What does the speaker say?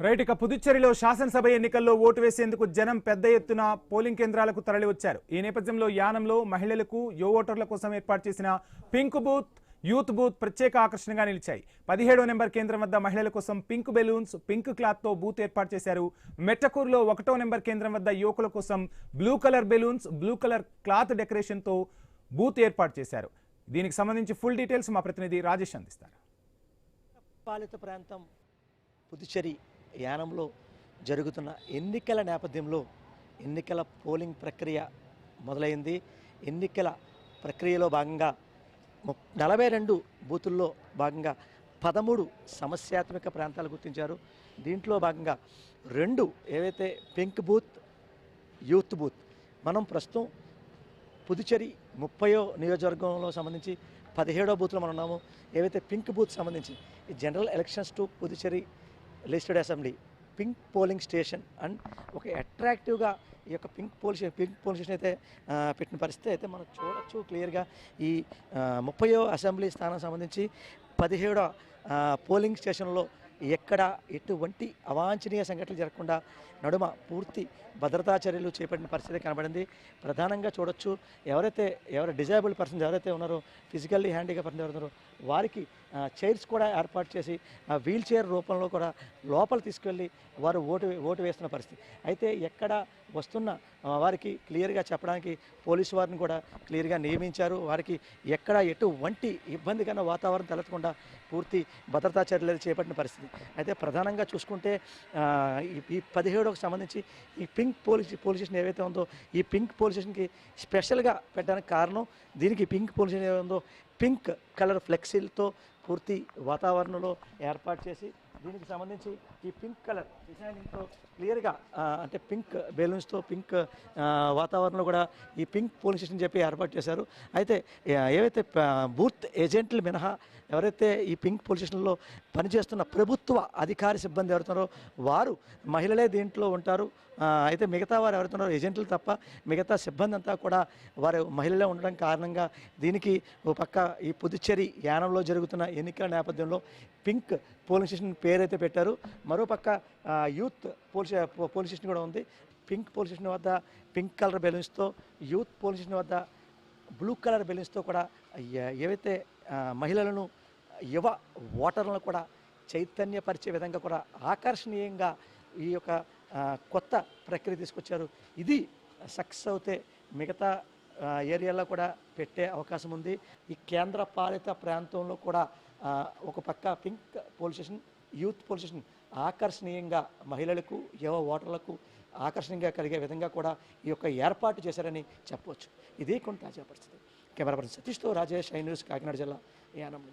Right. ఇక పుదుచ్చేరిలో శాసనసభ ఎన్నికల్లో ఓటు వేసేందుకు జనం పెద్ద ఎత్తున పోలింగ్ కేంద్రాలకు తరలివచ్చారు. ఈ నేపథ్యంలో యానంలో మహిళలకు యువ ఓటర్ల కోసం ఏర్పాటు చేసిన పింక్ బూత్, యూత్ బూత్ ప్రత్యేక ఆకర్షణగా నిలిచాయి. 17వ నెంబర్ కేంద్రం వద్ద మహిళల కోసం పింక్ బెలూన్స్, పింక్ క్లాత్ తో బూత్ ఏర్పాటు చేశారు. మెట్టకూరులో 1వ నెంబర్ కేంద్రం వద్ద యువకుల కోసం blue colour balloons, blue colour cloth decoration తో బూత్ ఏర్పాటు చేశారు. దీనికి సంబంధించి ఫుల్ డీటెయిల్స్ మా ప్రతినిధి రాజేష్ అందిస్తారు. పాలిత ప్రాంతం పుదుచ్చేరి యానంలో జరుగుతున్న ఎన్నికల నేపథ్యంలో ఎన్నికల పోలింగ్ ప్రక్రియ మొదలైంది. ఎన్నికల ప్రక్రియలో భాగంగా 42 బూతుల్లో భాగంగా 13 సమస్యాత్మక ప్రాంతాలు గుర్తించారు. దీంట్లో భాగంగా 2 ఏవైతే పింక్ బూత్, యూత్ బూత్. మనం ప్రస్తుతం పుదుచ్చేరి 30వ నియోజకవర్గంలో సంబంధించి 17వ బూత్లో మనం ఉన్నాము. ఏవైతే పింక్ బూత్ సంబంధించి ఈ general elections to Puducherry legislative assembly pink polling station and ఒక అట్రాక్టివ్గా ఈ యొక్క పింక్ పోలింగ్ స్టేషన్ అయితే పెట్టిన పరిస్థితి అయితే మనం చూడొచ్చు క్లియర్గా. ఈ 30వ అసెంబ్లీ స్థానం సంబంధించి 17వ పోలింగ్ స్టేషన్లో ఎక్కడ ఎటువంటి అవాంఛనీయ సంఘటనలు జరగకుండా నడుమ పూర్తి భద్రతా చర్యలు చేపట్టిన పరిస్థితి కనబడింది. ప్రధానంగా చూడొచ్చు ఎవరు డిజేబుల్డ్ పర్సన్స్ ఎవరైతే ఉన్నారో, ఫిజికల్లీ హ్యాండీగా పర్సన్స్ ఎవరున్నారో వారికి చైర్స్ కూడా ఏర్పాటు చేసి వీల్ చైర్ రూపంలో కూడా లోపల తీసుకెళ్ళి వారు ఓటు వేస్తున్న పరిస్థితి అయితే ఎక్కడ వస్తున్న వారికి క్లియర్గా చెప్పడానికి పోలీసు వారిని కూడా క్లియర్గా నియమించారు. వారికి ఎక్కడ ఎటువంటి ఇబ్బందికరమైన వాతావరణం తలెత్తకుండా పూర్తి భద్రతా చర్యలు చేపట్టిన పరిస్థితి అయితే ప్రధానంగా చూసుకుంటే ఈ 17కు సంబంధించి ఈ పింక్ పోలీస్ స్టేషన్ ఏవైతే ఉందో ఈ పింక్ పోలీస్ స్టేషన్కి స్పెషల్గా పెట్టడానికి కారణం దీనికి పింక్ పోలీస్ స్టేషన్ ఏదో ఉందో పింక్ కలర్ ఫ్లెక్సీలతో పూర్తి వాతావరణంలో ఏర్పాటు చేసి దీనికి సంబంధించి ఈ పింక్ కలర్ డిజైనింగ్తో క్లియర్గా అంటే పింక్ బెలూన్స్తో పింక్ వాతావరణంలో కూడా ఈ పింక్ పోలింగ్ స్టేషన్ చెప్పి ఏర్పాటు చేశారు. అయితే ఏవైతే బూత్ ఏజెంట్లు మినహా ఎవరైతే ఈ పింక్ పోలింగ్ స్టేషన్లో పనిచేస్తున్న ప్రభుత్వ అధికారి సిబ్బంది ఎవరుతున్నారో వారు మహిళలే దీంట్లో ఉంటారు. అయితే మిగతా వారు ఎవరుతున్నారో ఏజెంట్లు తప్ప మిగతా సిబ్బంది అంతా కూడా వారు మహిళలే ఉండడం కారణంగా దీనికి ఓ పక్క ఈ పుదుచ్చేరి యానంలో జరుగుతున్న ఎన్నికల నేపథ్యంలో పింక్ పోలింగ్ స్టేషన్ పేరైతే పెట్టారు. మరోపక్క యూత్ పోలింగ్ స్టేషన్ కూడా ఉంది. పింక్ పోలింగ్ స్టేషన్ వద్ద పింక్ కలర్ బెలూన్స్తో, యూత్ పోలింగ్ స్టేషన్ వద్ద బ్లూ కలర్ బెలూన్స్తో కూడా ఏవైతే మహిళలను యువ ఓటర్లను కూడా చైతన్యపరిచే విధంగా కూడా ఆకర్షణీయంగా ఈ యొక్క కొత్త ప్రక్రియ తీసుకొచ్చారు. ఇది సక్సెస్ అవుతే మిగతా ఏరియాలో కూడా పెట్టే అవకాశం ఉంది. ఈ కేంద్ర పాలిత ప్రాంతంలో కూడా ఒక పక్క pink police station, youth police station ఆకర్షణీయంగా మహిళలకు యువ ఓటర్లకు ఆకర్షణీయంగా కలిగే విధంగా కూడా ఈ యొక్క ఏర్పాటు చేశారని చెప్పవచ్చు. ఇదే కొంత తాజా పరిస్థితి. కెమెరా పర్సన్ సతీష్తో రాజేష్, ఐ న్యూస్, కాకినాడ జిల్లా యానం నుంచి.